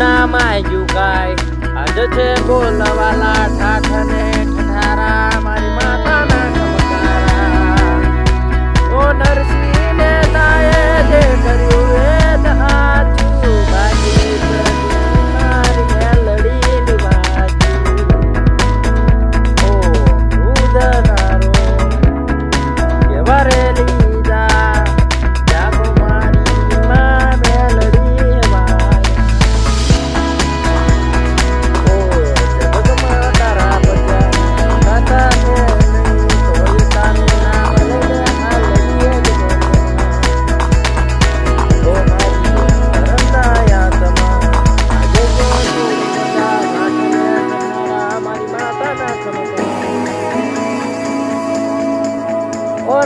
ના માંગ્યું કાય આજ છે બોલવાલા ઠાઠ ને ઠઠારા મારી માતાના ચમકારા ઓ નરસિંહ ને તાએ જે કર્યું એ જ હાચું બાકી મારી મેલડી નિવાજી ઓ ઉદનારો કેવા રે લીધા જાગો મારી માં મેલડી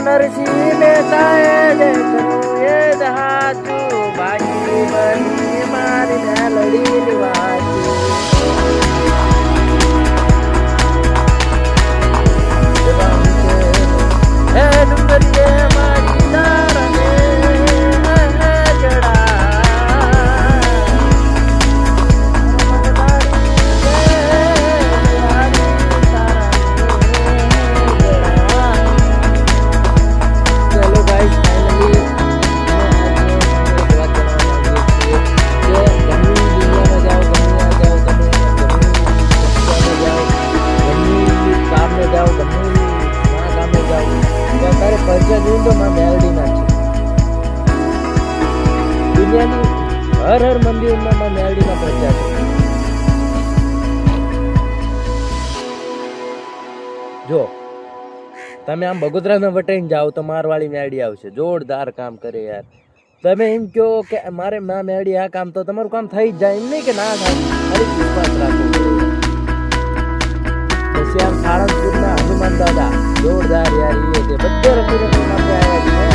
નરસિંહ ને તાએ જે કર્યું એ જ હાચું બાકી બની મારી મેલડી નિવાજી હે ડુંગરીએ મારી તારને જડા દુનિયાની હર મંદિરમાં માં મેલડીના પ્રચાર છે. જો તમે આમ બગોદરાના વટાઈને જાઓ તો મારવાળી મેલડી આવશે, જોરદાર કામ કરે યાર. તમે એમ કહો કે મારે માં મેલડી આ કામ, તો તમારું કામ થઈ જ જાય, એમ નહીં કે ના થાય. ખાલી વિશ્વાસ રાખવો પડે. પછી આમ સાળંગપુરના હનુમાન દાદા જોરદાર યાર, એ બધે રમી રમીને આપણે આવ્યા છીએ.